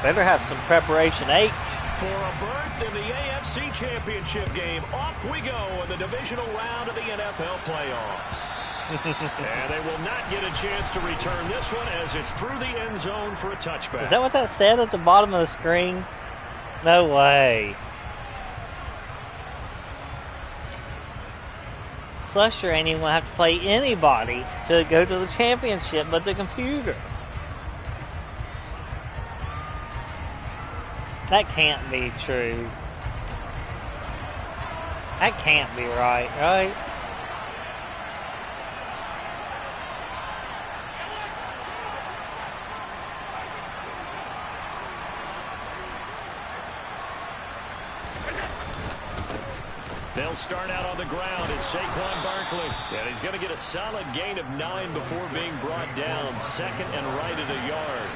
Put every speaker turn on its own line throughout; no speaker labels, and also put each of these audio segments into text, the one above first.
Better have some preparation H.
For a berth in the AFC Championship game, off we go in the divisional round of the NFL playoffs. And they will not get a chance to return this one as it's through the end zone for a touchback.
Is that what that said at the bottom of the screen? No way. Slusher ain't even going to have to play anybody to go to the championship but the computer. That can't be true. That can't be right, right?
They'll start out on the ground. It's Saquon Barkley. And he's going to get a solid gain of 9 before being brought down. Second and right at a yard.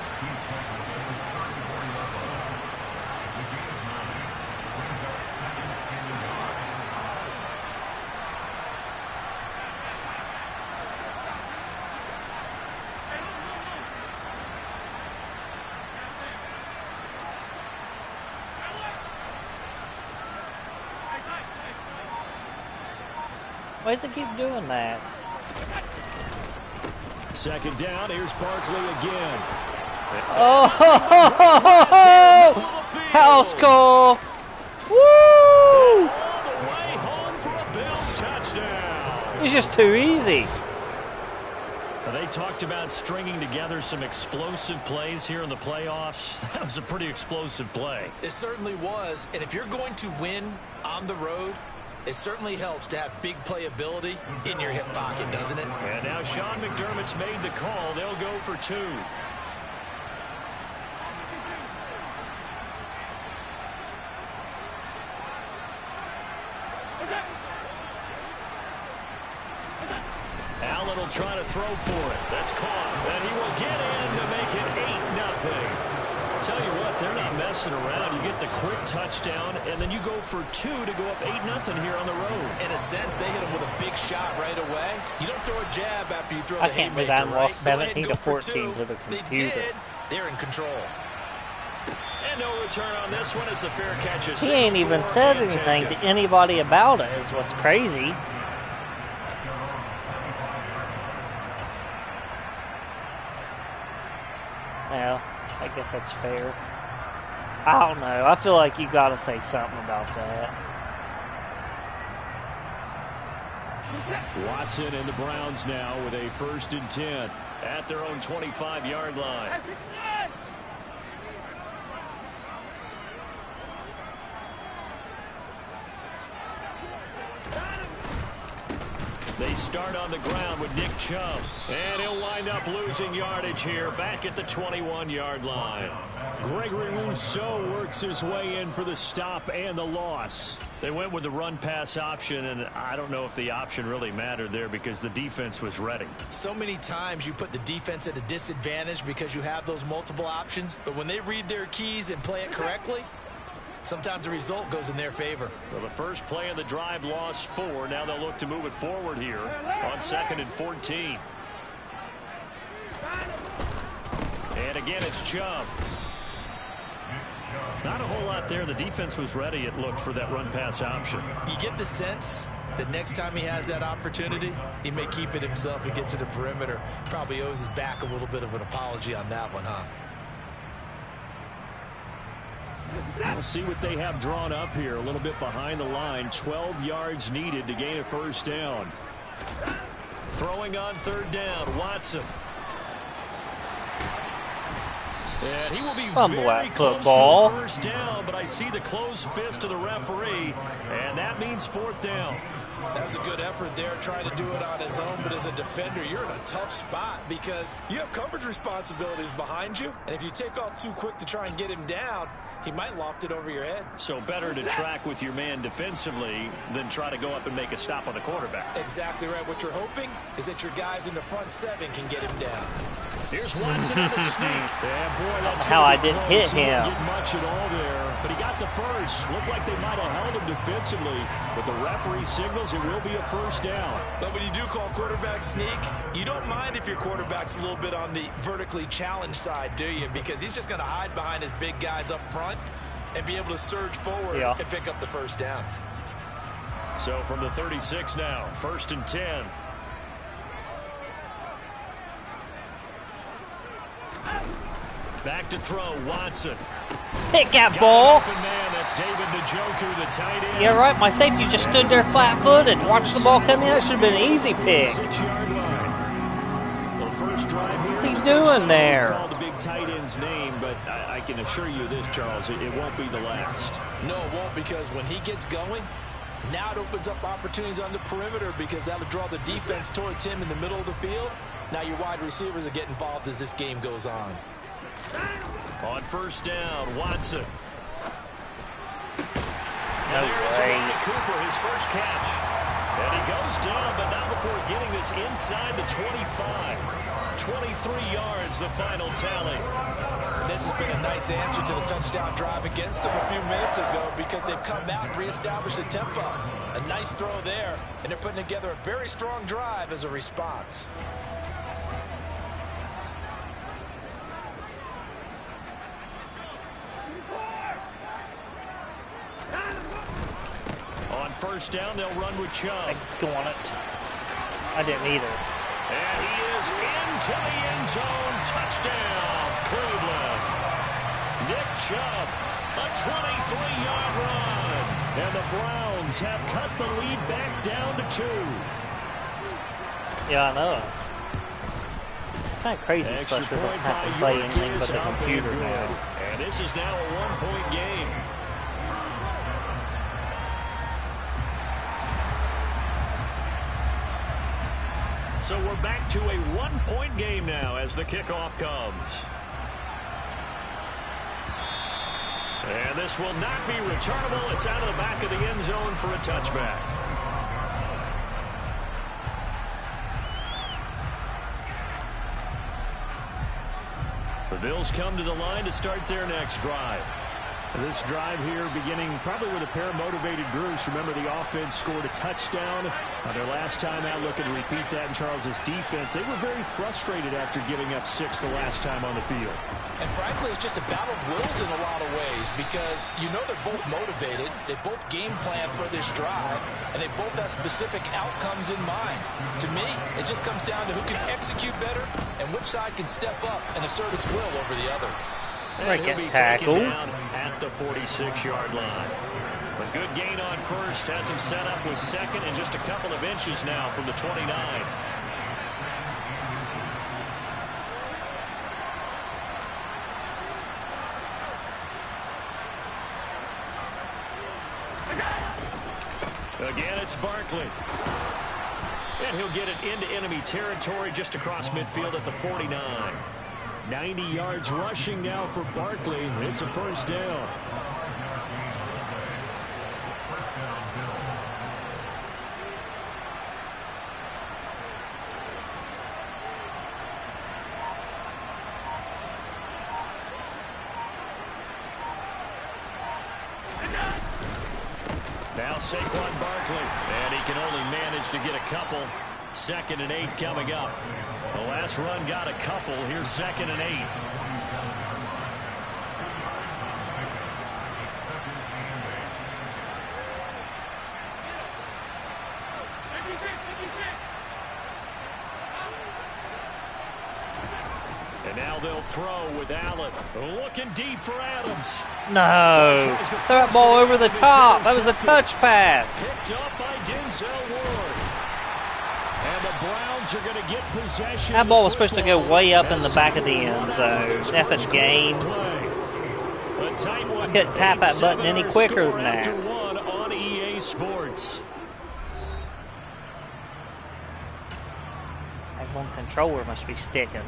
Why does it keep doing that?
Second down, here's Barkley again.
Oh, house call! Woo!
All the way home for a Bills touchdown.
It's just too easy.
They talked about stringing together some explosive plays here in the playoffs. That was a pretty explosive play.
It certainly was, and if you're going to win on the road, it certainly helps to have big playability in your hip pocket, doesn't it?
And now Sean McDermott's made the call. They'll go for 2. Allen will try to throw for it. That's caught. And he will get in to make it 8-0. Tell you what, they're not messing around. You get the quick touchdown, and then you go for 2 to go up 8-0 here on the road.
In a sense, they hit him with a big shot right away. You don't throw a jab after you throw the
I can't believe I lost 17 to 14 to the computer.
They did. They're in control.
And no return on this one as the fair catch is.
He ain't even said anything to anybody about it, is what's crazy. Well, I guess that's fair. I don't know. I feel like you gotta say something about that.
Watson and the Browns now with a 1st and 10 at their own 25-yard line. They start on the ground with Nick Chubb. And he'll wind up losing yardage here back at the 21-yard line. Gregory Rousseau works his way in for the stop and the loss. They went with the run-pass option, and I don't know if the option really mattered there because the defense was ready.
So many times you put the defense at a disadvantage because you have those multiple options, but when they read their keys and play it correctly, sometimes the result goes in their favor.
Well, the first play of the drive lost 4. Now they'll look to move it forward here on 2nd and 14. And again, it's Chubb. Not a whole lot there. The defense was ready, it looked, for that run-pass option.
You get the sense that next time he has that opportunity, he may keep it himself and get to the perimeter. Probably owes his back a little bit of an apology on that one, huh?
We'll see what they have drawn up here. A little bit behind the line. 12 yards needed to gain a 1st down. Throwing on 3rd down. Watson. And he will be very close to a 1st down, but I see the closed fist of the referee, and that means 4th down.
That was a good effort there, trying to do it on his own, but as a defender, you're in a tough spot because you have coverage responsibilities behind you, and if you take off too quick to try and get him down, he might loft it over your head.
So better to track with your man defensively than try to go up and make a stop on the quarterback.
Exactly right. What you're hoping is that your guys in the front 7 can get him down.
Here's Watson on the sneak. And boy, that's
how I didn't hit
He
him.
didn't get much at all there, but he got the first. Looked like they might have held him defensively, but the referee signals it will be a first down.
But when you do call quarterback sneak, you don't mind if your quarterback's a little bit on the vertically challenged side, do you? Because he's just going to hide behind his big guys up front and be able to surge forward and pick up the first down.
So from the 36 now, 1st and 10. Back to throw, Watson.
Pick that ball.
Man, that's David Njoku, the tight end.
Yeah, right. My safety just stood there flat-footed and watched the ball come in. That should have been an easy pick.
6-yard line. Well, first drive here.
What's he doing there?
Call the big tight end's name, but I can assure you this, Charles, it won't be the last.
No, it won't, because when he gets going, now it opens up opportunities on the perimeter, because that'll draw the defense towards him in the middle of the field. Now your wide receivers will get involved as this game goes on.
On first down, Watson.
No
there's
way.
Cooper, his first catch. And he goes down, but not before getting this inside the 25. 23 yards, the final tally.
This has been a nice answer to the touchdown drive against them a few minutes ago, because they've come out and reestablished the tempo. A nice throw there, and they're putting together a very strong drive as a response.
On first down, they'll run with Chubb.
Go on it. I didn't either.
And he is into the end zone. Touchdown, Cleveland. Nick Chubb, a 23-yard run. And the Browns have cut the lead back down to 2.
Yeah, I know. Kind of crazy, especially when I have to play anything but the computer now.
And this is now a 1-point game. So we're back to a 1-point game now as the kickoff comes. And this will not be returnable. It's out of the back of the end zone for a touchback. The Bills come to the line to start their next drive. This drive here beginning probably with a pair of motivated groups. Remember, the offense scored a touchdown on their last time out. Looking to repeat that in Charles's defense. They were very frustrated after giving up 6 the last time on the field.
And frankly, it's just a battle of wills in a lot of ways, because you know they're both motivated. They both game plan for this drive, and they both have specific outcomes in mind. To me, it just comes down to who can execute better and which side can step up and assert its will over the other.
Right,
He'll be
tackle.
taken down at the 46-yard line. A good gain on first has him set up with second and just a couple of inches now from the 29. Again, it's Barkley. And he'll get it into enemy territory just across midfield at the 49. 90 yards rushing now for Barkley. It's a first down. Now Saquon Barkley, and he can only manage to get a couple. 2nd and 8 coming up. The last run got a couple. Here's 2nd and 8. And now they'll throw with Allen. Looking deep for Adams.
No. Throw that ball over the top. That was a touch pass.
Picked up by Denzel Ward. And the Browns are going to get possession.
That ball was supposed to go way up in the back of the end zone. Effing game. I couldn't tap that button any quicker than that.
After one on EA Sports.
That one controller must be sticking.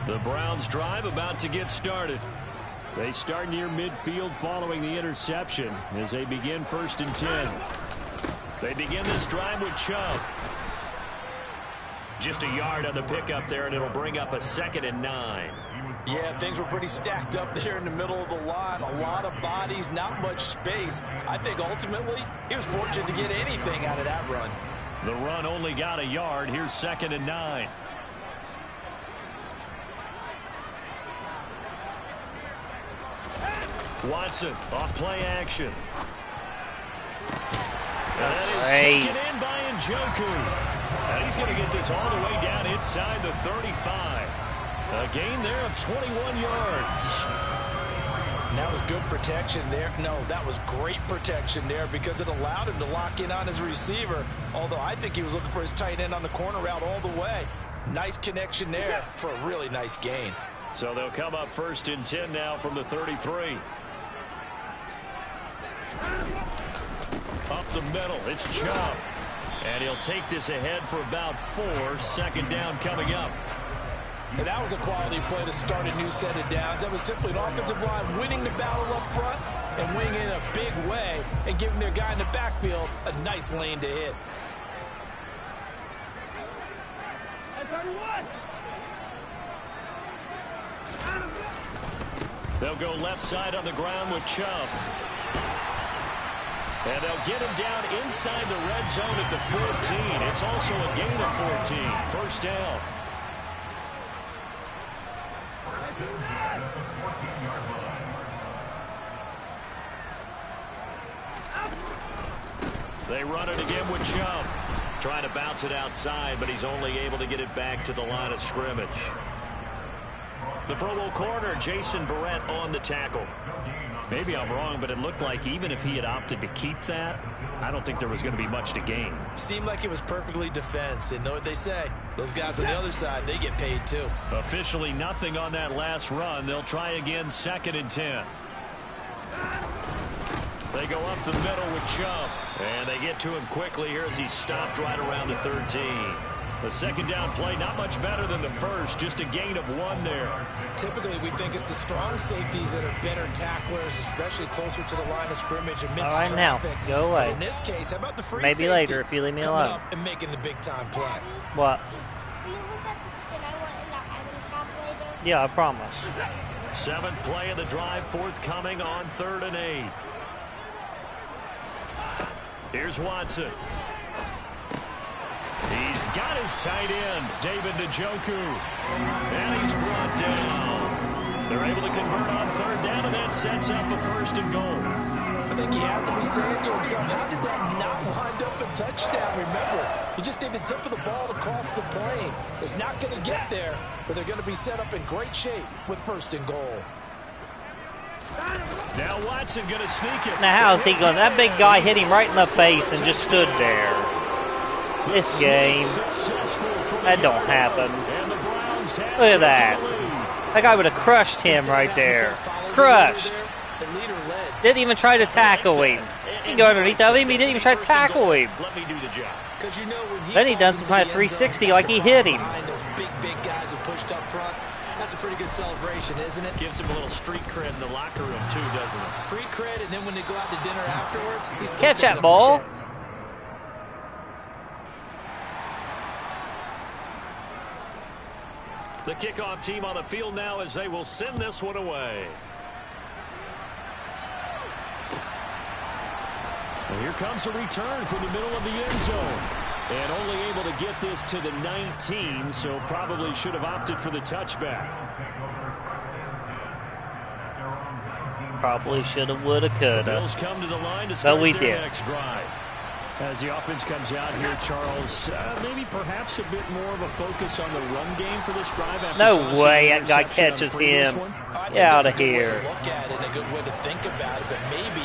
The Browns drive about to get started. They start near midfield following the interception as they begin 1st and 10. They begin this drive with Chubb. Just a yard on the pickup there, and it'll bring up a 2nd and 9.
Yeah, things were pretty stacked up there in the middle of the line. A lot of bodies, not much space. I think ultimately he was fortunate to get anything out of that run.
The run only got a yard. Here's 2nd and 9. Watson off play action. And that is taken in by Njoku. And he's going to get this all the way down inside the 35. A gain there of 21 yards.
And that was good protection there. No, that was great protection there because it allowed him to lock in on his receiver. Although I think he was looking for his tight end on the corner route all the way. Nice connection there for a really nice gain.
So they'll come up 1st and 10 now from the 33. Up the middle, it's Chubb. And he'll take this ahead for about 4. 2nd down coming up.
And that was a quality play to start a new set of downs. That was simply an offensive line winning the battle up front and winning in a big way and giving their guy in the backfield a nice lane to hit.
They'll go left side on the ground with Chubb. And they'll get him down inside the red zone at the 14. It's also a gain of 14. 1st down. They run it again with Chubb. Trying to bounce it outside, but he's only able to get it back to the line of scrimmage. The Pro Bowl corner, Jason Verrett, on the tackle. Maybe I'm wrong, but it looked like even if he had opted to keep that, I don't think there was going to be much to gain.
Seemed like it was perfectly defense. And know what they say? Those guys on the other side, they get paid too.
Officially nothing on that last run. They'll try again 2nd and 10. They go up the middle with Chubb. And they get to him quickly here as he's stopped right around the 13. The 2nd down play, not much better than the first, just a gain of 1 there.
Typically, we think it's the strong safeties that are better tacklers, especially closer to the line of scrimmage amidst
all right,
traffic.
now, go away.
But in this case, how about the free
maybe
safety
later if you leave me
coming
alone.
up and making the big-time play?
What?
Will you look at the skin I want in the item shop later?
Yeah, I promise.
7th play of the drive, forthcoming on 3rd and 8. Here's Watson. He's got his tight end, David Njoku. And he's brought down. They're able to convert on 3rd down, and that sets up a 1st and goal.
I think he has to be saying to himself, how did that not wind up a touchdown? Remember, he just did the tip of the ball across the plane. It's not going to get there, but they're going to be set up in great shape with 1st and goal.
Now Watson going to sneak it.
Now how's he going? That big guy hit him right in the face and just stood there. This game, that don't happen. Look at that. That guy would have crushed him right there. Crushed. Didn't even try to tackle him. He go underneath of him. He didn't even try to tackle him.
Let me do the job.
Then he done some kind of 360 like he hit him.
Big guys who pushed up front. That's a pretty good celebration, isn't it?
Gives him a little street cred in the locker room, too, doesn't it?
Street cred, and then when they go out to dinner afterwards, he's still
catch that ball.
The kickoff team on the field now as they will send this one away. And here comes a return from the middle of the end zone. And only able to get this to the 19, so probably should have opted for the touchback.
Probably should have, would have, could have.
Bills come to the line to start
we
their
did.
next drive. As the offense comes out here, Charles, maybe perhaps a bit more of a focus on the run game for this drive. After
No way that guy catches him. Get out of here.
Look at it, and a good way to think about it, but maybe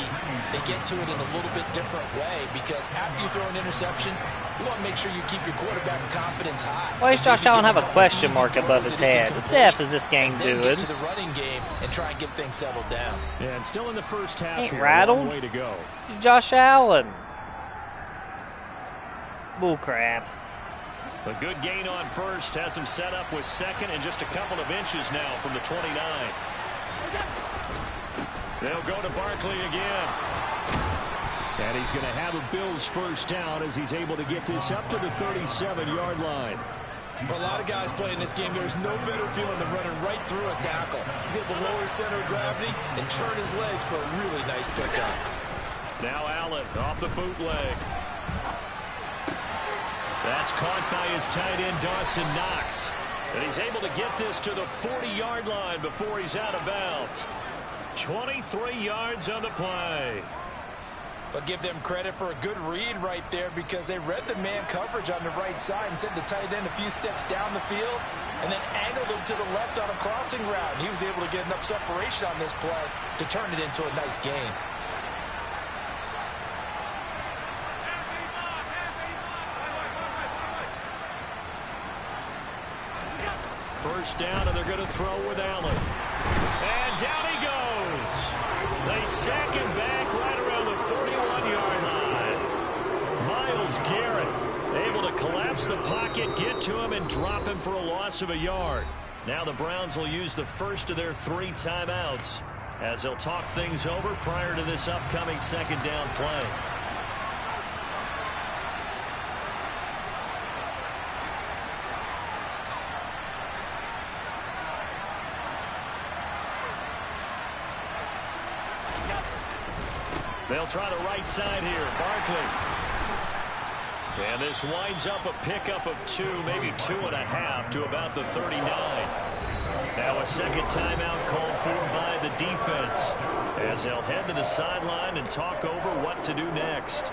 they get to it in a little bit different way because after you throw an interception, you want to make sure you keep your quarterback's confidence high.
Why does Josh Allen have a question mark above his head? What the F is this game
doing?
doing?
Get to the running game and try and get things settled down.
Yeah, and still in the first half
Ain't
here.
rattled.
Long way to go.
Josh Allen. Bull crap.
A good gain on first has him set up with 2nd and just a couple of inches now from the 29. They'll go to Barkley again. And he's going to have a Bills first down as he's able to get this up to the 37-yard line.
For a lot of guys playing this game, there's no better feeling than running right through a tackle. He's able to lower his center of gravity and churn his legs for a really nice pickup.
Now Allen off the bootleg. That's caught by his tight end, Dawson Knox. And he's able to get this to the 40-yard line before he's out of bounds. 23 yards on the play.
But give them credit for a good read right there, because they read the man coverage on the right side and sent the tight end a few steps down the field and then angled him to the left on a crossing route. He was able to get enough separation on this play to turn it into a nice gain.
First down, and they're going to throw with Allen. And down he goes. They sack him back right around the 41-yard line. Myles Garrett able to collapse the pocket, get to him, and drop him for a loss of a yard. Now the Browns will use the first of their 3 timeouts as they'll talk things over prior to this upcoming second down play. They'll try the right side here. Barkley. And this winds up a pickup of 2, maybe 2.5 to about the 39. Now a second timeout called for by the defense as they'll head to the sideline and talk over what to do next.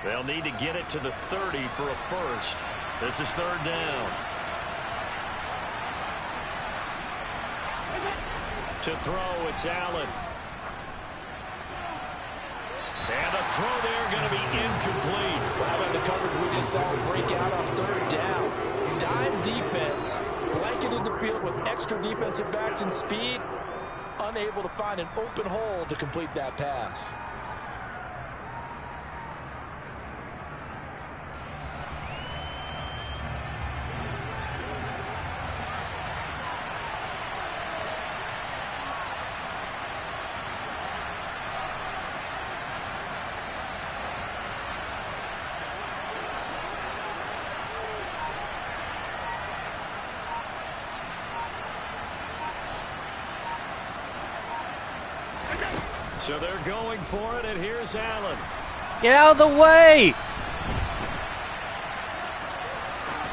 They'll need to get it to the 30 for a first. This is third down. To throw, it's Allen. And the throw there going to be incomplete.
Well, how about the coverage we just saw break out on third down? Dime defense, blanketed the field with extra defensive backs and speed, unable to find an open hole to complete that pass.
So they're going for it, and here's Allen.
Get out of the way!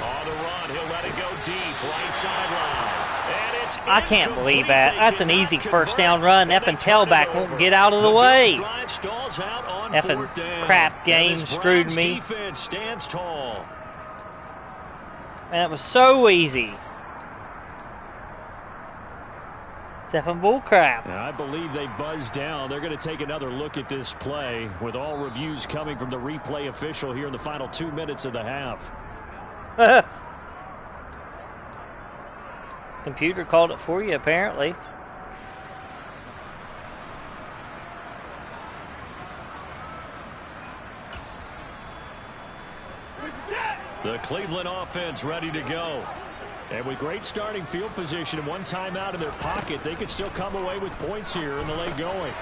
On the run, he'll let it go deep, right sideline. And it's
I can't believe that. That's an easy first down run. Effing tailback won't get out of the way. Effing crap game screwed me.
Defense stands tall.
Man, that was so easy. It's effing bullcrap.
I believe they buzzed down. They're going to take another look at this play with all reviews coming from the replay official here in the final 2 minutes of the half.
Computer called it for you, apparently.
The Cleveland offense ready to go. And with great starting field position and one timeout in their pocket, they could still come away with points here in the late going.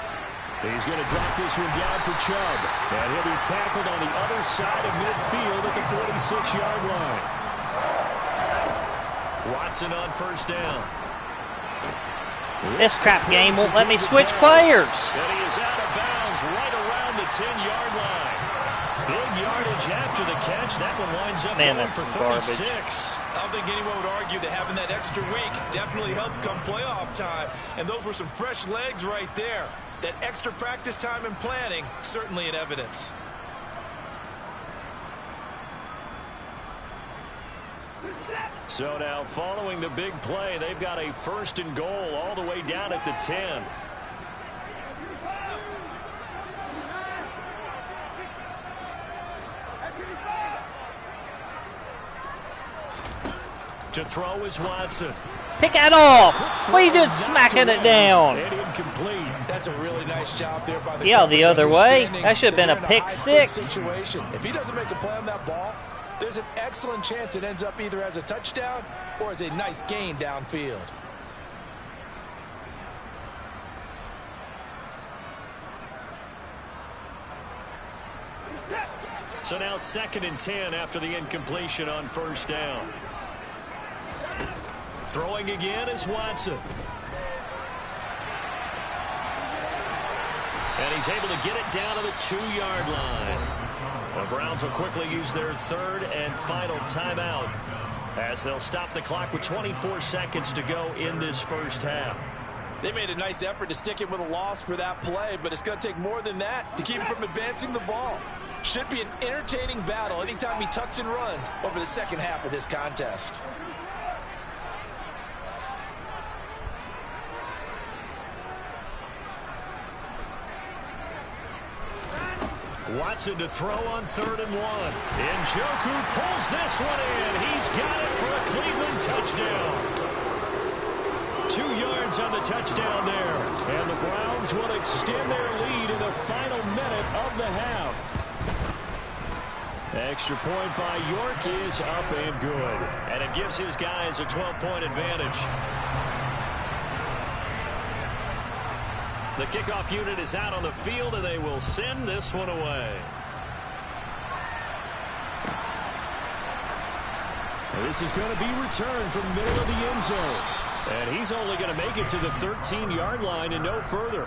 He's going to drop this one down for Chubb. And he'll be tackled on the other side of midfield at the 46-yard line. Watson on first down.
This crap game won't let me switch players.
And he is out of bounds right around the 10-yard line. Big yardage after the catch. That one winds up going for 36.
Garbage.
I don't think anyone would argue that having that extra week definitely helps come playoff time. And those were some fresh legs right there. That extra practice time and planning, certainly in evidence.
So now following the big play, they've got a first and goal all the way down at the 10. To throw is Watson.
Pick that off. What are you doing smacking it down?
And incomplete.
That's a really nice job there by the
Yeah, the other way. That should have been a pick six.
Situation. If he doesn't make a play on that ball, there's an excellent chance it ends up either as a touchdown or as a nice gain downfield.
So now 2nd and 10 after the incompletion on 1st down. Throwing again is Watson. And he's able to get it down to the 2-yard line. The Browns will quickly use their 3rd and final timeout as they'll stop the clock with 24 seconds to go in this first half.
They made a nice effort to stick it with a loss for that play, but it's going to take more than that to keep him from advancing the ball. Should be an entertaining battle anytime he tucks and runs over the second half of this contest.
Watson to throw on 3rd and 1. Njoku pulls this one in. He's got it for a Cleveland touchdown. 2 yards on the touchdown there. And the Browns will extend their lead in the final minute of the half. Extra point by York is up and good. And it gives his guys a 12-point advantage. The kickoff unit is out on the field, and they will send this one away. This is going to be returned from the middle of the end zone. And he's only going to make it to the 13-yard line and no further.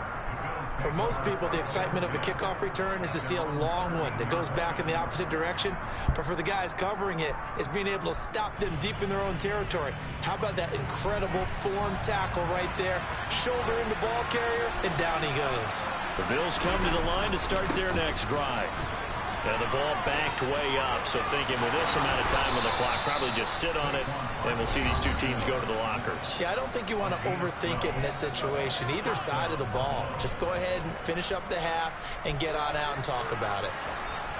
For most people, the excitement of a kickoff return is to see a long one that goes back in the opposite direction. But for the guys covering it, it's being able to stop them deep in their own territory. How about that incredible form tackle right there? Shoulder in the ball carrier, and down he goes.
The Bills come to the line to start their next drive. And the ball backed way up, so thinking with this amount of time on the clock, probably just sit on it, and we'll see these two teams go to the lockers.
Yeah, I don't think you want to overthink it in this situation, either side of the ball. Just go ahead and finish up the half and get on out and talk about it.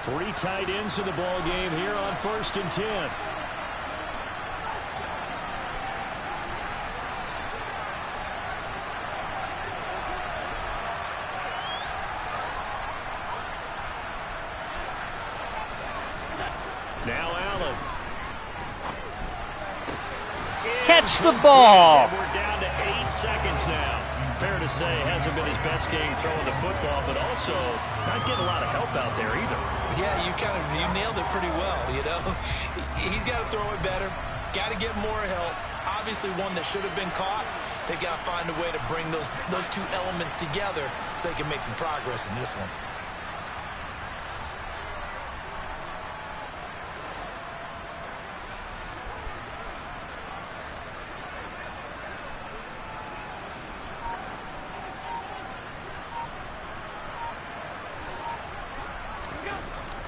3 tight ends in the ball game here on 1st and 10. Now Allen.
Catch the ball.
And we're down to 8 seconds now. Fair to say, hasn't been his best game throwing the football, but also not getting a lot of help out there either.
Yeah, you nailed it pretty well, you know. He's got to throw it better. Got to get more help. Obviously one that should have been caught. They got to find a way to bring those two elements together so they can make some progress in this one.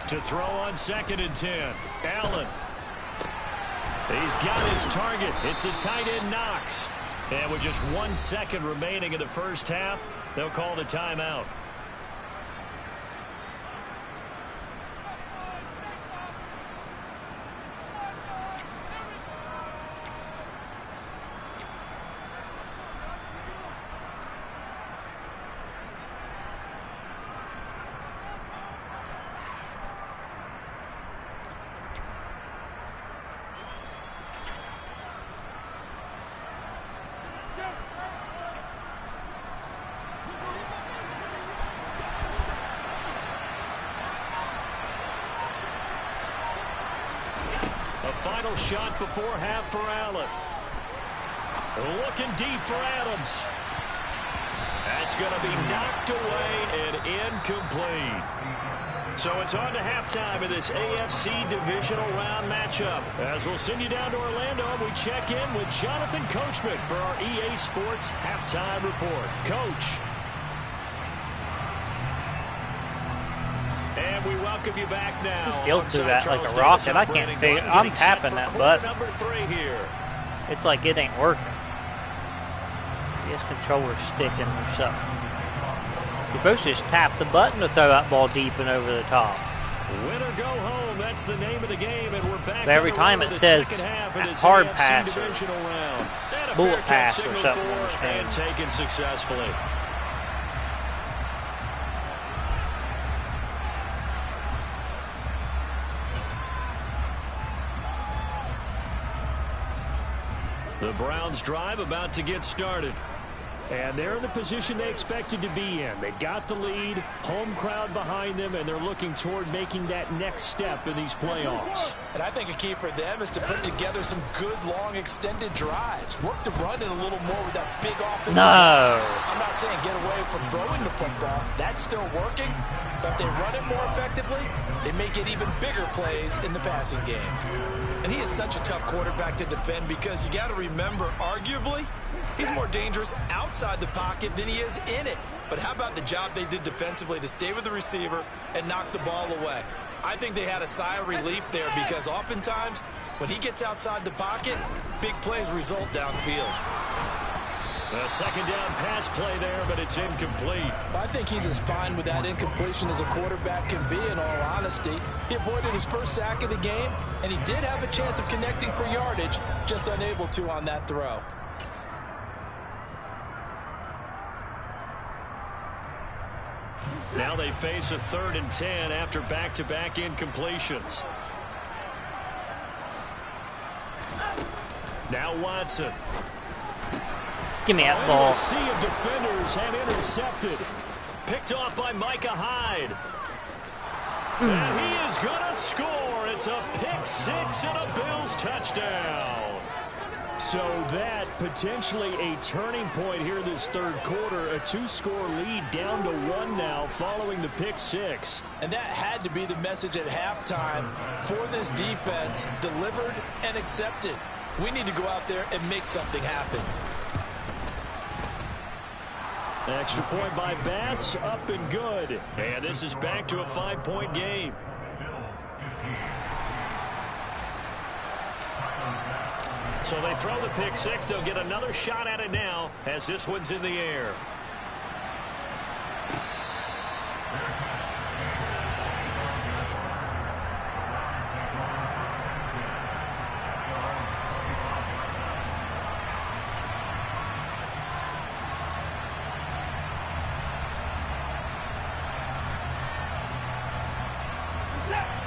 To throw on 2nd and 10. Allen. He's got his target. It's the tight end Knox. And with just 1 second remaining in the first half, they'll call the timeout. A final shot before half for Allen. Looking deep for Adams. That's going to be knocked away and incomplete. So it's on to halftime of this AFC divisional round matchup. As we'll send you down to Orlando, we check in with Jonathan Coachman for our EA Sports halftime report. Coach. And we welcome you back now.
Still do that like a rocket. I can't figure. I'm tapping that button.
Number 3 here.
It's like it ain't working. This controller's sticking or something. You're supposed to just tap the button to throw that ball deep and over the top.
Win or go home, that's the name of the game, and we're back.
But every time it says hard pass or bullet pass or something.
And taken successfully. The Browns drive about to get started. And they're in the position they expected to be in. They've got the lead, home crowd behind them, and they're looking toward making that next step in these playoffs.
And I think a key for them is to put together some good, long, extended drives. Work the run in a little more with that big offensive.
No.
I'm not saying get away from throwing the football. That's still working. But if they run it more effectively, they may get even bigger plays in the passing game. And he is such a tough quarterback to defend because you got to remember, arguably, he's more dangerous outside the pocket than he is in it. But how about the job they did defensively to stay with the receiver and knock the ball away? I think they had a sigh of relief there because oftentimes when he gets outside the pocket, big plays result downfield.
A second down pass play there, but it's incomplete.
I think he's as fine with that incompletion as a quarterback can be, in all honesty. He avoided his first sack of the game, and he did have a chance of connecting for yardage, just unable to on that throw.
Now they face a 3rd and 10 after back-to-back incompletions. Now Watson.
Give me that ball.
A sea of defenders and intercepted. Picked off by Micah Hyde. And he is going to score. It's a pick six and a Bills touchdown. So that potentially a turning point here this third quarter. A 2-score lead down to 1 now following the pick six.
And that had to be the message at halftime for this defense. Delivered and accepted. We need to go out there and make something happen.
Extra point by Bass, up and good. And this is back to a 5-point game. So they throw the pick six. They'll get another shot at it now as this one's in the air.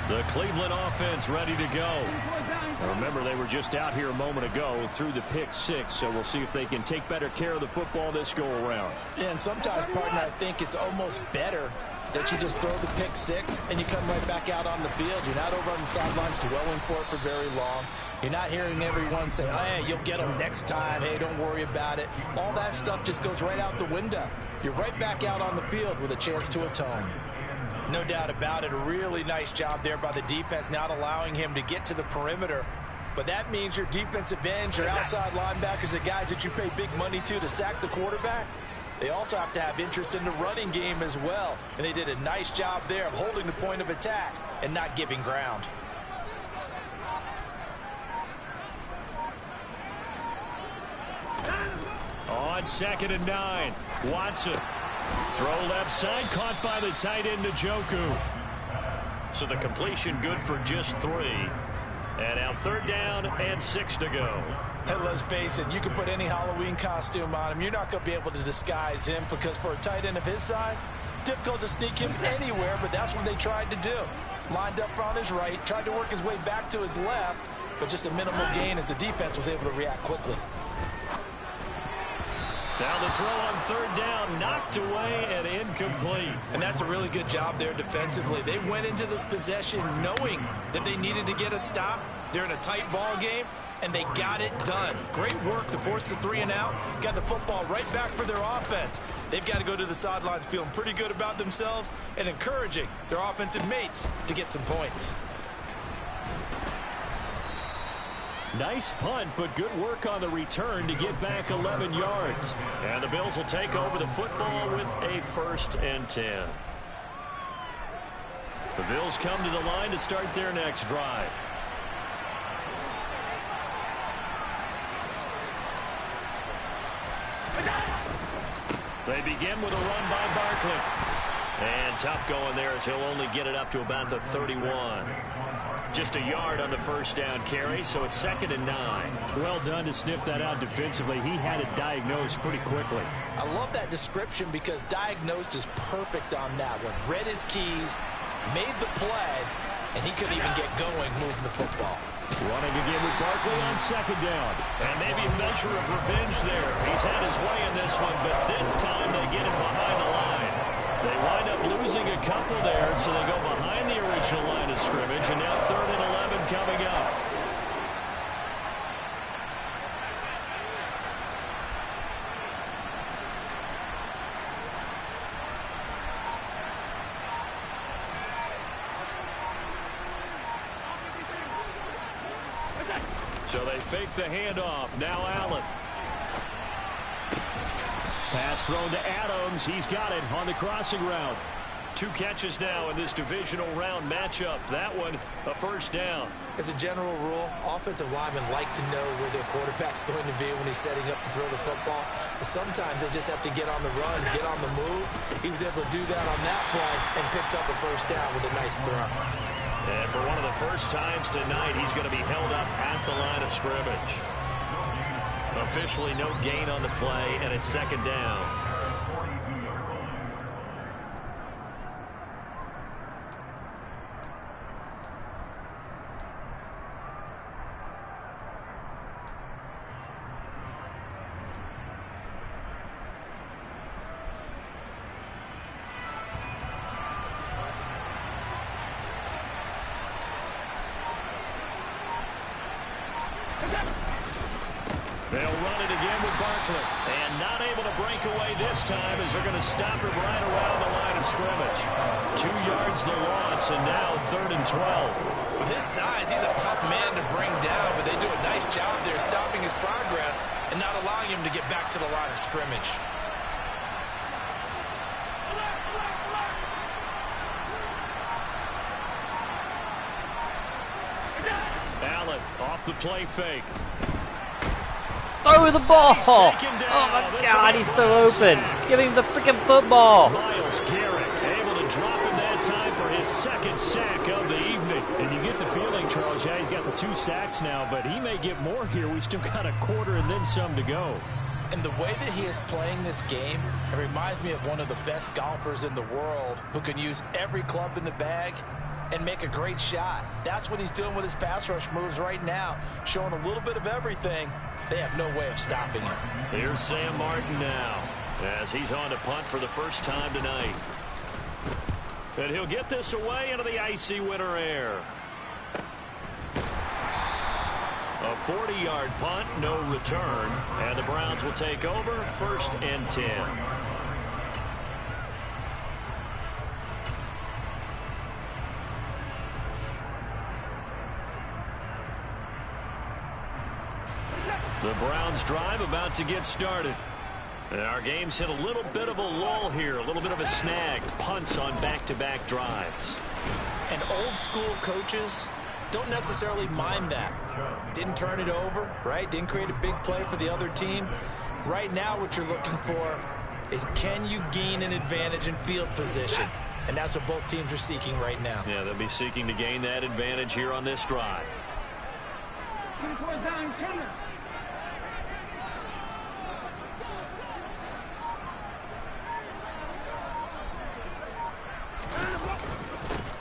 The Cleveland offense ready to go. Remember, they were just out here a moment ago through the pick six, so we'll see if they can take better care of the football this go-around.
Yeah, and sometimes, partner, I think it's almost better that you just throw the pick six and you come right back out on the field. You're not over on the sidelines dwelling for it for very long. You're not hearing everyone say, oh, hey, you'll get them next time. Hey, don't worry about it. All that stuff just goes right out the window. You're right back out on the field with a chance to atone. No doubt about it. A really nice job there by the defense, not allowing him to get to the perimeter. But that means your defensive ends, your outside linebackers, the guys that you pay big money to sack the quarterback, they also have to have interest in the running game as well. And they did a nice job there of holding the point of attack and not giving ground.
On 2nd and 9, Watson. Throw left side, caught by the tight end Njoku. So the completion good for just 3. And now 3rd down and 6 to go.
And let's face it, you can put any Halloween costume on him. You're not going to be able to disguise him because for a tight end of his size, difficult to sneak him anywhere, but that's what they tried to do. Lined up on his right, tried to work his way back to his left, but just a minimal gain as the defense was able to react quickly.
Now the throw on 3rd down, knocked away and incomplete.
And that's a really good job there defensively. They went into this possession knowing that they needed to get a stop. They're in a tight ball game, and they got it done. Great work to force the 3 and out. Got the football right back for their offense. They've got to go to the sidelines feeling pretty good about themselves and encouraging their offensive mates to get some points.
Nice punt, but good work on the return to get back 11 yards. And the Bills will take over the football with a 1st and 10. The Bills come to the line to start their next drive. They begin with a run by Barkley. And tough going there as he'll only get it up to about the 31. Just a yard on the 1st down carry, so it's 2nd and 9. Well done to sniff that out defensively. He had it diagnosed pretty quickly.
I love that description because diagnosed is perfect on that one. Read his keys, made the play, and he couldn't even get going moving the football.
Running again with Barkley on second down. And maybe a measure of revenge there. He's had his way in this one, but this time they get him behind the line. They wind up losing a couple there, so they go behind the original line of scrimmage, and now 3rd and 11 coming up. So they fake the handoff. Now Allen. Pass thrown to Adams. He's got it on the crossing route. 2 catches now in this divisional round matchup. That one, a first down.
As a general rule, offensive linemen like to know where their quarterback's going to be when he's setting up to throw the football. But sometimes they just have to get on the run, get on the move. He was able to do that on that play and picks up a first down with a nice throw.
And for one of the first times tonight, he's going to be held up at the line of scrimmage. Officially no gain on the play, and it's second down. They'll run it again with Barkley. And not able to break away this time as they're going to stop him right around the line of scrimmage. 2 yards the loss, and now 3rd and 12.
With his size, he's a tough man to bring down, but they do a nice job there stopping his progress and not allowing him to get back to the line of scrimmage.
Allen off the play fake.
Throw the ball! Oh my God, he's so open. Give him the freaking football.
Myles Garrett able to drop him that time for his 2nd sack of the evening.
And you get the feeling, Charles, yeah, he's got the 2 sacks now, but he may get more here. We still got a quarter and then some to go.
And the way that he is playing this game, it reminds me of one of the best golfers in the world who can use every club in the bag and make a great shot. That's what he's doing with his pass rush moves right now, showing a little bit of everything. They have no way of stopping him.
Here's Sam Martin now as he's on to punt for the first time tonight. And he'll get this away into the icy winter air. A 40-yard punt, no return, and the Browns will take over 1st and 10. The Browns drive about to get started. And our game's hit a little bit of a lull here, a little bit of a snag. Punts on back-to-back drives.
And old school coaches don't necessarily mind that. Didn't turn it over, right? Didn't create a big play for the other team. Right now what you're looking for is, can you gain an advantage in field position? And that's what both teams are seeking right now.
Yeah, they'll be seeking to gain that advantage here on this drive.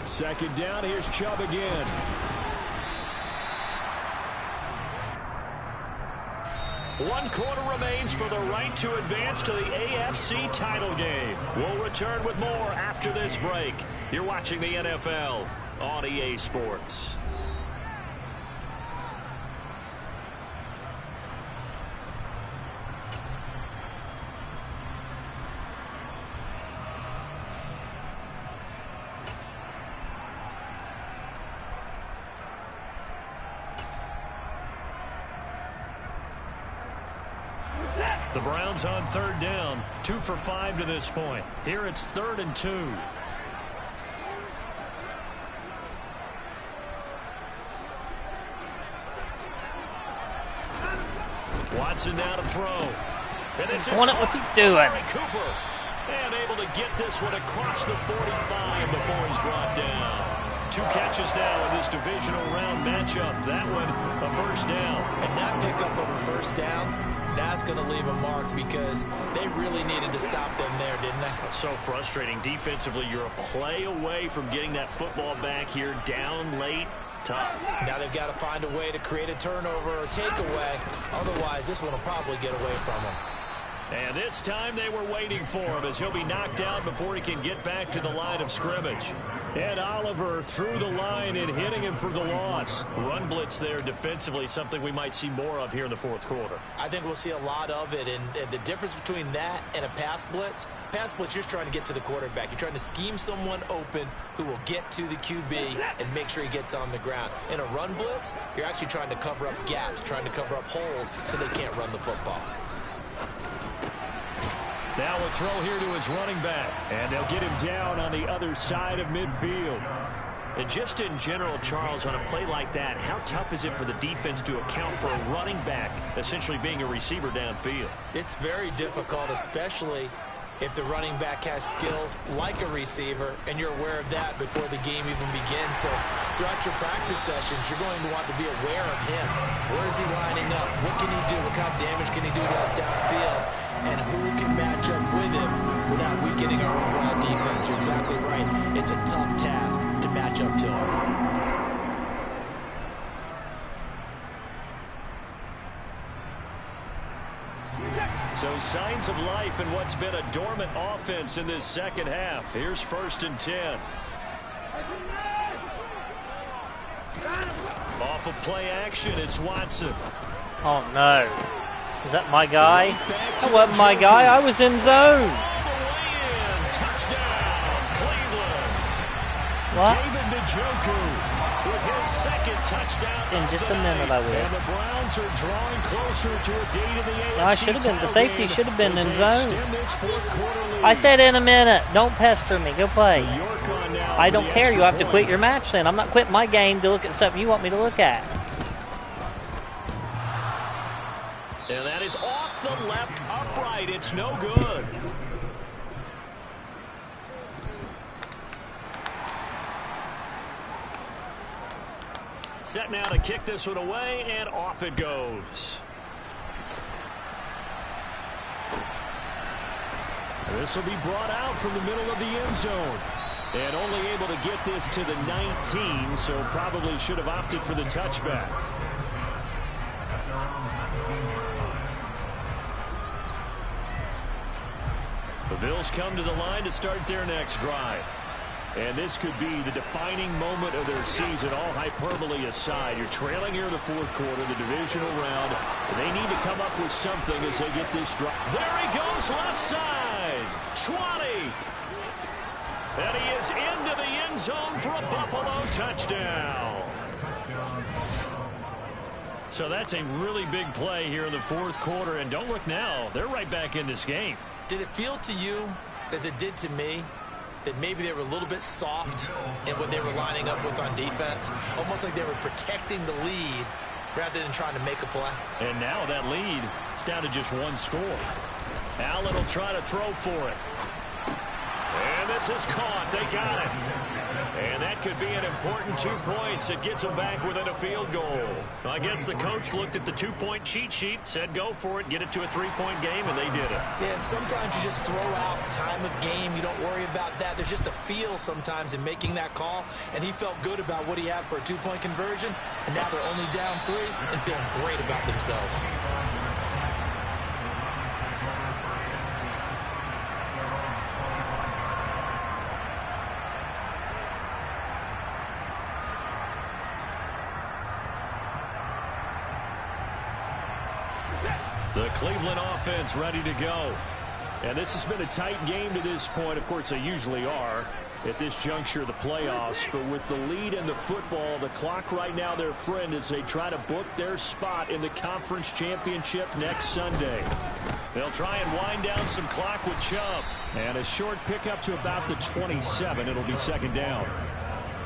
Second down, here's Chubb again.
One quarter remains for the right to advance to the AFC title game. We'll return with more after this break. You're watching the NFL on EA Sports. The Browns on 3rd down, 2 for 5 to this point. Here it's 3rd and 2. Watson now to throw. And this is
What's he doing?
Cooper. And able to get this one across the 45 before he's brought down. 2 catches now in this divisional round matchup. That one, a first down.
And that pickup of a first down, that's going to leave a mark because they really needed to stop them there, didn't they?
So frustrating. Defensively, you're a play away from getting that football back here down late. Tough.
Now they've got to find a way to create a turnover or takeaway. Otherwise, this one will probably get away from him.
And this time they were waiting for him as he'll be knocked down before he can get back to the line of scrimmage. And Oliver through the line and hitting him for the loss. Run blitz there defensively, something we might see more of here in the fourth quarter.
I think we'll see a lot of it, and the difference between that and a pass blitz, you're just trying to get to the quarterback. You're trying to scheme someone open who will get to the QB and make sure he gets on the ground. In a run blitz, you're actually trying to cover up gaps, trying to cover up holes so they can't run the football.
Now a throw here to his running back. And they'll get him down on the other side of midfield. And just in general, Charles, on a play like that, how tough is it for the defense to account for a running back essentially being a receiver downfield?
It's very difficult, especially if the running back has skills like a receiver, and you're aware of that before the game even begins. So throughout your practice sessions, you're going to want to be aware of him. Where is he lining up? What can he do? What kind of damage can he do to us downfield? And who can match up with him without weakening our overall defense? You're exactly right. It's a tough task to match up to him.
So signs of life in what's been a dormant offense in this second half. Here's 1st and 10. Off of play action, it's Watson.
Oh, no. Is that my guy? That wasn't my guy. I was in zone.
All the way in. Touchdown, Cleveland.
What?
David Njoku with his second touchdown.
In just a minute, I will.
And the Browns are drawing closer to a date in the AFC.
No, I should have been. The safety should have been in zone.
This fourth quarter lead.
I said in a minute. Don't pester me. Go play.
York on now
I
for
don't
the
care. You
extra
have to
point.
quit your match then. I'm not quitting my game to look at something you want me to look at.
And that is off the left upright. It's no good. Set now to kick this one away, and off it goes. This will be brought out from the middle of the end zone. And only able to get this to the 19, so probably should have opted for the touchback. The Bills come to the line to start their next drive. And this could be the defining moment of their season, all hyperbole aside. You're trailing here in the fourth quarter, the divisional round. They need to come up with something as they get this drive. There he goes, left side. 20. And he is into the end zone for a Buffalo touchdown. So that's a really big play here in the fourth quarter. And don't look now, they're right back in this game.
Did it feel to you, as it did to me, that maybe they were a little bit soft in what they were lining up with on defense? Almost like they were protecting the lead rather than trying to make a play.
And now that lead is down to just one score. Allen will try to throw for it. And this is caught. They got it. And that could be an important 2 points. It gets them back within a field goal. I guess the coach looked at the 2-point cheat sheet, said go for it, get it to a 3-point game, and they did it.
Yeah, and sometimes you just throw out time of game. You don't worry about that. There's just a feel sometimes in making that call, and he felt good about what he had for a 2-point conversion, and now they're only down 3 and feeling great about themselves.
The Cleveland offense ready to go. And this has been a tight game to this point. Of course, they usually are at this juncture of the playoffs. But with the lead in the football, the clock right now their friend as they try to book their spot in the conference championship next Sunday. They'll try and wind down some clock with Chubb. And a short pickup to about the 27. It'll be second down.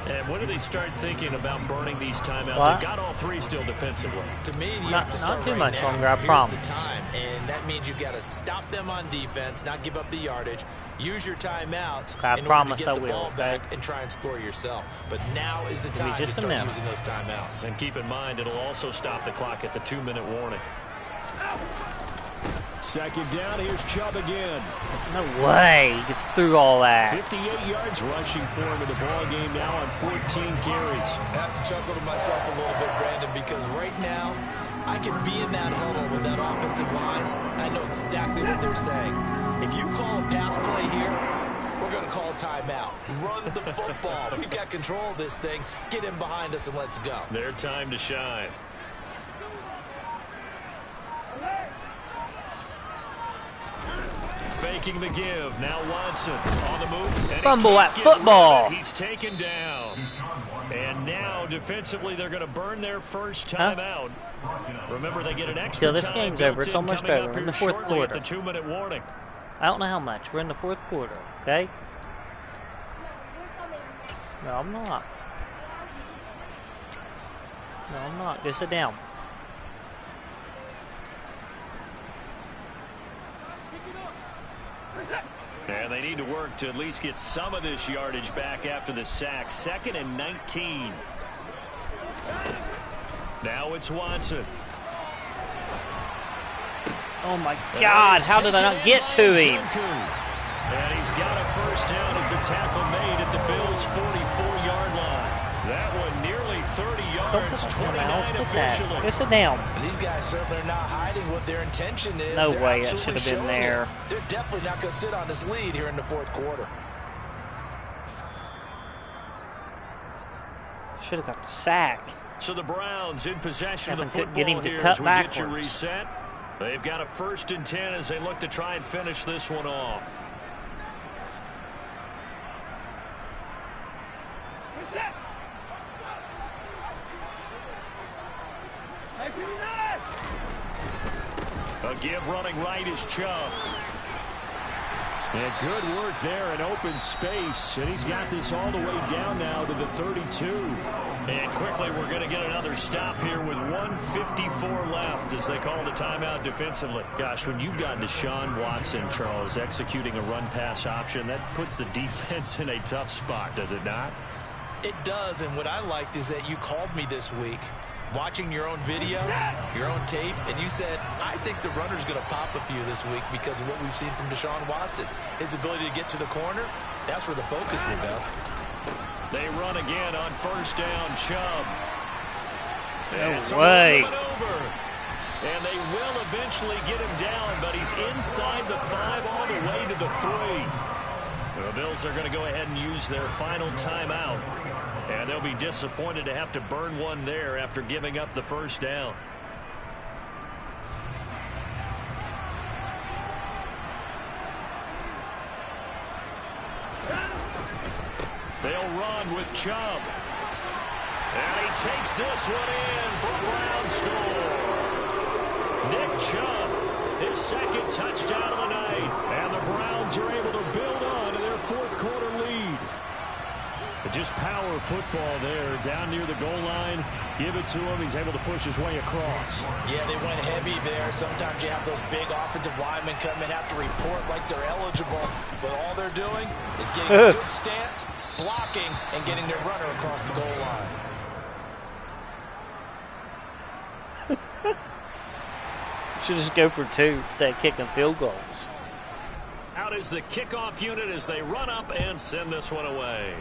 And when do they start thinking about burning these timeouts?
What?
They've got all 3 still defensively.
To me, you
Not-
have to start
not too
right
much
now.
longer, I
Here's
promise.
the time, and that means you've got to stop them on defense, not give up the yardage. Use your timeouts
I
in order
promise
to get
I
the
will,
ball
okay?
back and try and score yourself. But now is the
Give me
time to
just a
start
minute.
using those timeouts.
And keep in mind, it'll also stop the clock at the 2-minute warning.
Second down, here's Chubb again.
No way. He gets through all that.
58 yards rushing for him in the ball game now on 14 carries.
I have to chuckle to myself a little bit, Brandon, because right now, I could be in that huddle with that offensive line. I know exactly what they're saying. If you call a pass play here, we're going to call timeout. Run the football. We've got control of this thing. Get in behind us and let's go.
Their time to shine. Faking the give. Now Watson on the move.
Fumble at football.
He's taken down. And now defensively they're going to burn their first time out. Remember, they get an extra
Till this
time
game's over. It's almost over. We're in the fourth quarter.
At the 2-minute warning.
I don't know how much. We're in the fourth quarter, okay? No, I'm not. No, I'm not. Go sit down.
And they need to work to at least get some of this yardage back after the sack. 2nd and 19. Now it's Watson.
Oh my God, how did I not get to him?
And he's got a first down as a tackle made at the Bills' 44-yard line. That one nearly 30 yards, 29 officially.
Go sit down.
And these guys certainly are not hiding what their intention is.
No
They're
way that
absolutely
should have been
showing
there.
it. They're definitely not going to sit on this lead here in the fourth quarter.
Should have got the sack.
So the Browns in possession of the
Couldn't get
football
him to
here
cut
as we get you
backwards.
reset. They've got a 1st and 10 as they look to try and finish this one off. A give running right is Chubb.
And good work there in open space. And he's got this all the way down now to the 32.
And quickly we're going to get another stop here with 1:54 left as they call the timeout defensively.
Gosh, when you've got Deshaun Watson, Charles, executing a run-pass option, that puts the defense in a tough spot, does it not?
It does, and what I liked is that you called me this week, watching your own video, your own tape, and you said, I think the runner's going to pop a few this week because of what we've seen from Deshaun Watson. His ability to get to the corner, that's where the focus will go.
They run again on first down, Chubb.
No way.
And they will eventually get him down, but he's inside the 5 all the way to the 3. The Bills are going to go ahead and use their final timeout. And they'll be disappointed to have to burn one there after giving up the first down. They'll run with Chubb. And he takes this one in for a Brown score. Nick Chubb, his 2nd touchdown of the night. And the Browns are able to build on to their 4th quarter lead.
Just power football there, down near the goal line. Give it to him. He's able to push his way across.
Yeah, they went heavy there. Sometimes you have those big offensive linemen come in, have to report like they're eligible. But all they're doing is getting a good stance, blocking, and getting their runner across the goal line.
Should just go for 2 instead of kicking field goals.
Out is the kickoff unit as they run up and send this one away.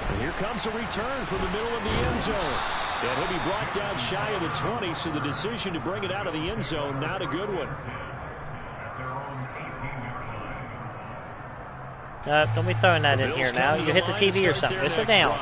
And here comes a return from the middle of the end zone. And he'll be brought down shy of the 20, so the decision to bring it out of the end zone, not a good one.
Don't be throwing that in here now. You hit the TV or something. Go sit down.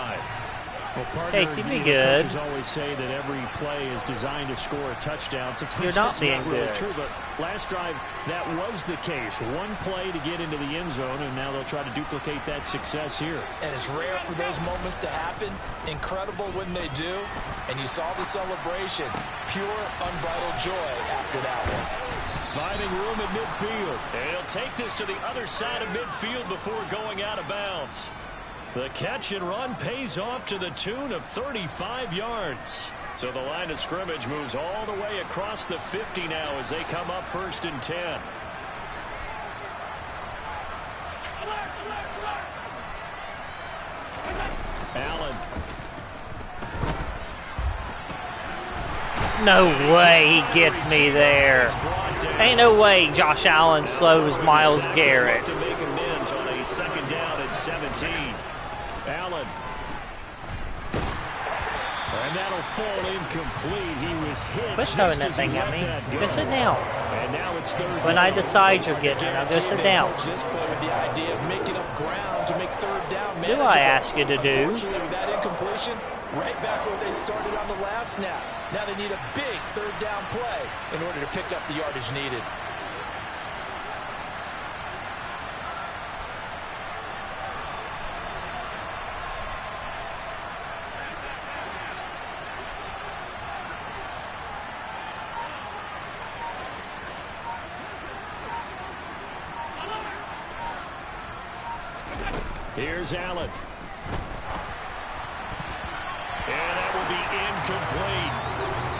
Well,
Casey, be good.
Coaches always say that every play is designed to score a touchdown. Sometimes
You're not
that's
being
not really
good.
true, but last drive that was the case. One play to get into the end zone, and now they'll try to duplicate that success here.
And it's rare for those moments to happen. Incredible when they do. And you saw the celebration. Pure, unbridled joy after that one.
Finding room at midfield. And he'll take this to the other side of midfield before going out of bounds. The catch and run pays off to the tune of 35 yards. So the line of scrimmage moves all the way across the 50 now as they come up 1st and 10. Allen.
No way he gets me there. Ain't no way Josh Allen slows Myles Garrett.
To make amends on a second down at 17. Allen. And that'll fall incomplete. He was hit.
Quit throwing that thing at me. Go sit down.
And now it's third
when I decide you're getting it, now go sit down.
This play with the idea of making up ground to make third down.
Do I ask you to do?
Unfortunately, with that incompletion, right back where they started on the last snap. Now they need a big third down play in order to pick up the yardage needed.
Here's Allen. And that will be incomplete.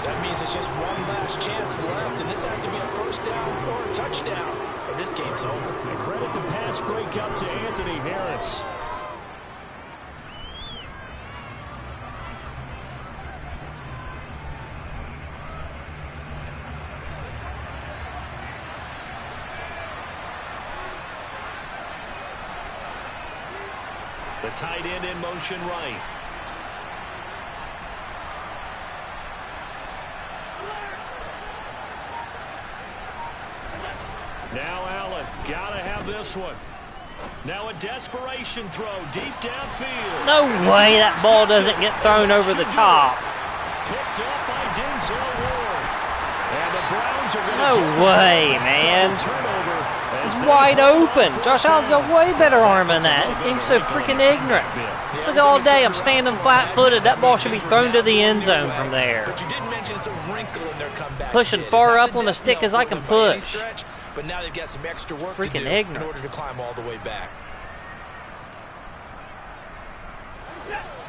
That means it's just one last chance left, and this has to be a first down or a touchdown, or this game's over.
And credit the pass breakup to Anthony Harris. The tight end in motion right. Now Allen, gotta have this one. Now a desperation throw deep downfield.
No way that ball doesn't get thrown over the top.
Picked up by Denzel Ward. And the Browns are going to
No way, man. It's wide open. Josh Allen's got way better arm than that. This game's so freaking ignorant. Look, all day I'm standing flat-footed. That ball should be thrown to the end zone from there.
But you didn't mention it's a wrinkle in their comeback.
Pushing far up on the stick as I can push.
But now they've got some extra work
Freaking
to do
ignorant.
in order to climb all the way back.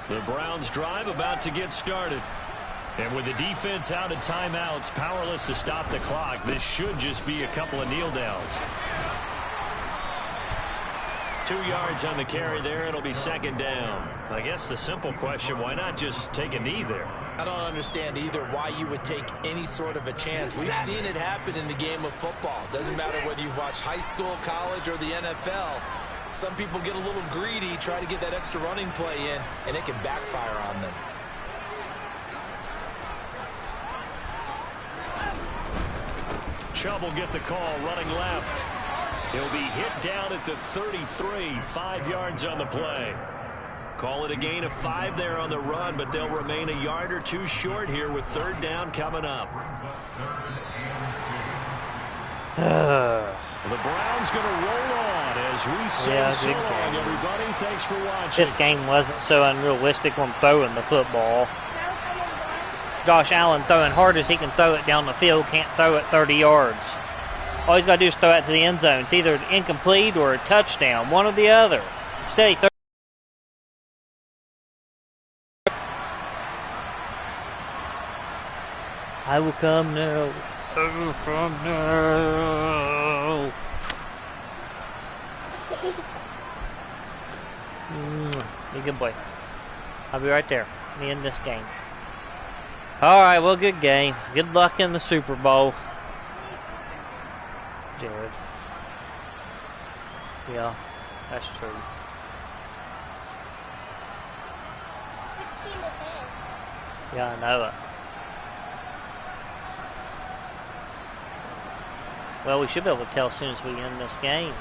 The Browns drive about to get started. And with the defense out of timeouts, powerless to stop the clock, this should just be a couple of kneel downs. 2 yards on the carry there. It'll be second down. I guess the simple question, why not just take a knee there?
I don't understand either why you would take any sort of a chance. We've seen it happen in the game of football. Doesn't matter whether you watch high school, college, or the NFL. Some people get a little greedy, try to get that extra running play in, and it can backfire on them.
Chubb will get the call running left. He'll be hit down at the 33, 5 yards on the play. Call it a gain of 5 there on the run, but they'll remain a yard or two short here with third down coming up. The Browns going to roll on as we say so long, everybody. Thanks for watching.
This game wasn't so unrealistic on throwing the football. Josh Allen throwing hard as he can throw it down the field, can't throw it 30 yards. All he's got to do is throw it to the end zone. It's either incomplete or a touchdown, one or the other. Instead, he throws. I will come now. I will come now. Be a good boy. I'll be right there. Me in this game. Alright, well, good game. Good luck in the Super Bowl. Jared. Yeah, that's true. Yeah, I know it. Well, we should be able to tell as soon as we end this game.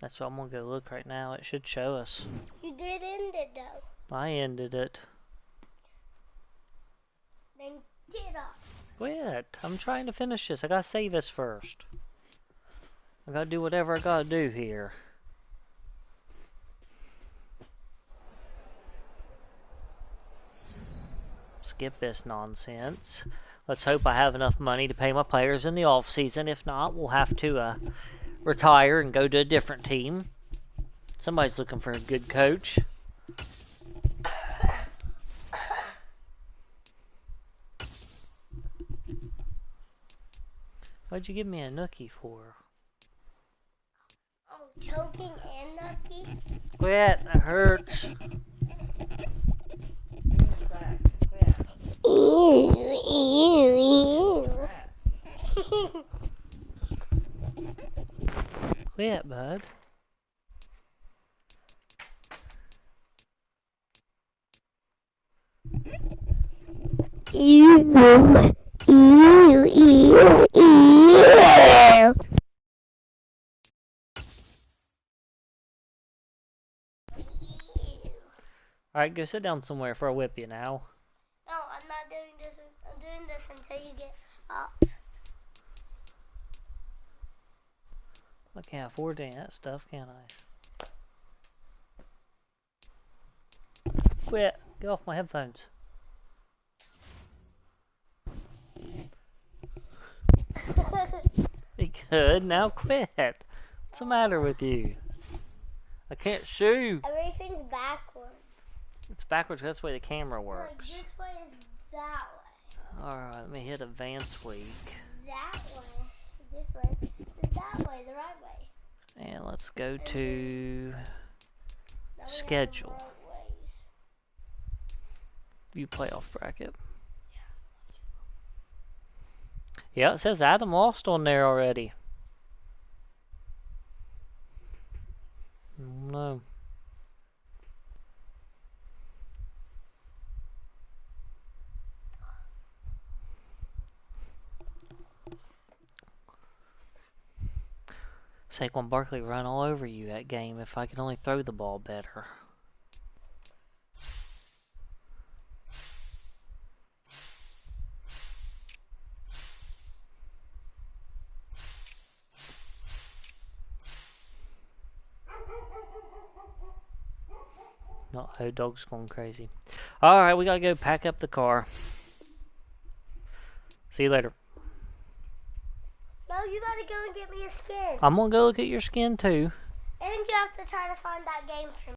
That's what I'm going to go look right now. It should show us.
You did end it though.
I ended it.
Then get up.
Quit. I'm trying to finish this. I gotta save this first. I gotta do whatever I gotta do here. Skip this nonsense. Let's hope I have enough money to pay my players in the off season. If not, we'll have to retire and go to a different team. Somebody's looking for a good coach. What'd you give me a nookie for?
I'll tell choking and Nucky.
Quit, that hurts.
Ew, ew, ew.
Quit, bud.
Ew, ew, ew, ew.
Alright, go sit down somewhere before I whip you now.
No, I'm not doing this. I'm doing this until you get up.
I can't afford any of that stuff, can I? Quit. Get off my headphones. Be good. Now quit. What's the matter with you? I can't shoot.
Everything's backwards.
It's backwards. That's the way the camera
Like
works.
this way is that way.
Alright, let me hit advanced week.
That way. This way. That way. The right way.
And let's go to
Now we have
schedule.
right ways.
View playoff bracket. Yeah, it says Adam lost on there already. No. Saquon Barkley run all over you that game if I could only throw the ball better. No, oh, dog's going crazy. Alright, we gotta go pack up the car. See you later.
No, you gotta go and get me a skin.
I'm gonna go look at your skin too.
And you have to try to find that game for me.